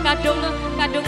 Kadung kadung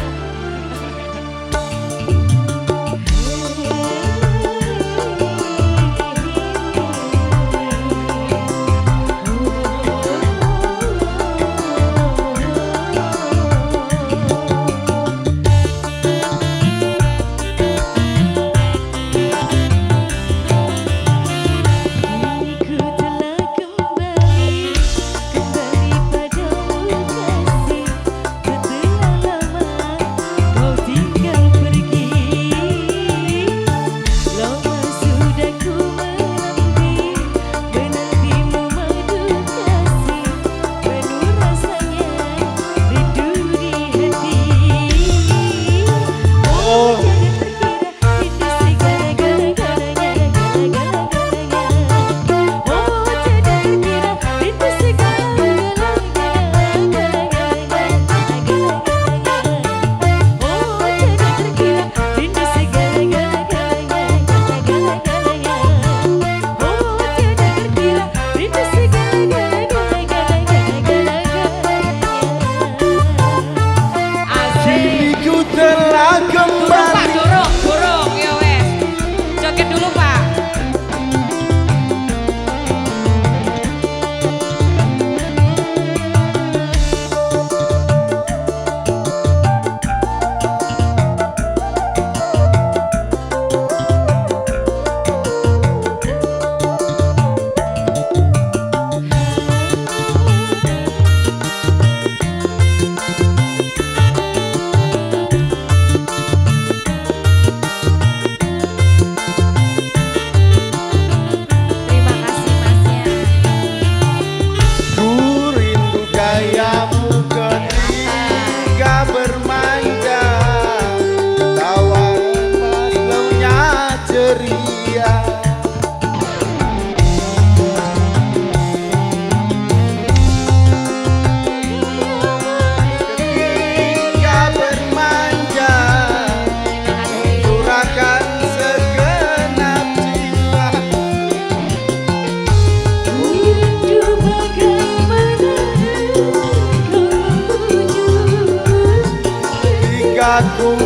aku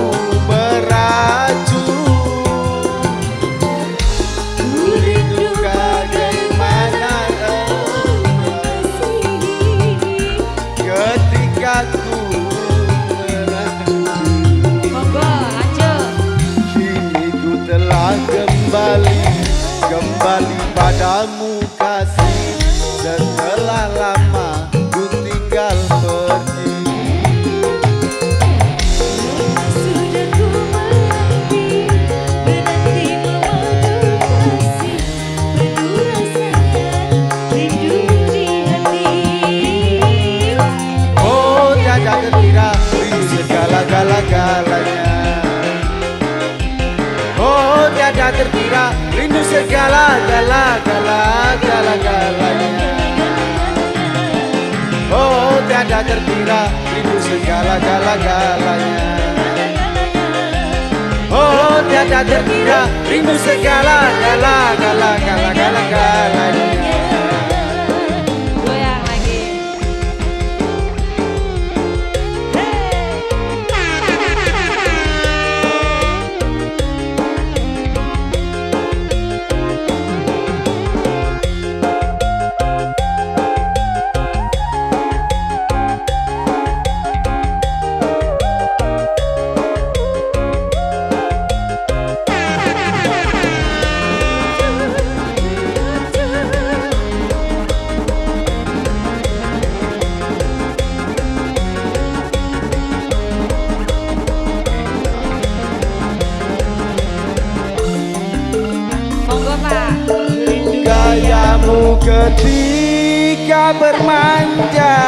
meracun. Ku rindu bagaimana ketika ku meracun. Monggo lanjut. Kini ku telah kembali padamu kasih. Setelah lama ku tinggal pergi. Segala-galanya, oh tiada terkira rindu segala-galanya, oh tiada terkira rindu segala-galanya, oh tiada terkira rindu segala-galanya. Goyang lagi. Gayamu ketika bermanja,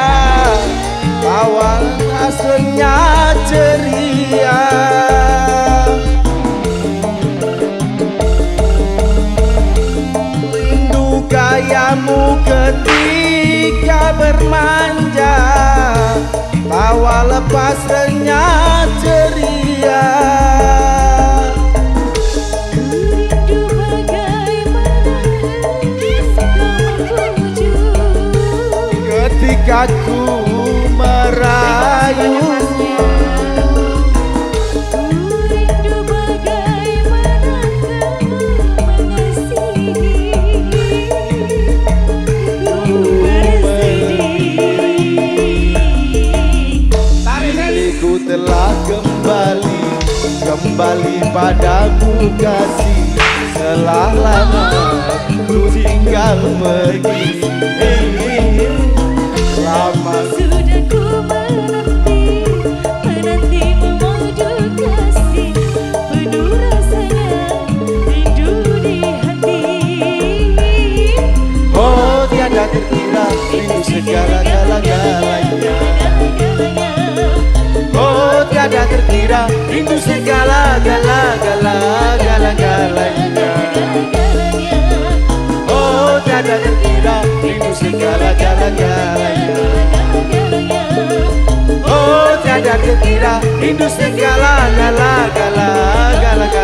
pawang aslinya ceria. Rindu gayamu ketika bermanja, tawa lepas renyah ceria. aku merayu. Rindu bagaimana kau mengasihi, ku bersedih. Diriku telah kembali padamu kasih. Telah lama ku tinggal pergi, lama Sudah ku menanti memoju kasih, penuh rasanya rindu di hati. oh tiada terkira rindu segala-galanya. Oh tiada terkira rindu segala-galanya. Oh tiada terkira rindu segala-galanya. Oh tiada terkira rindu segala-galanya.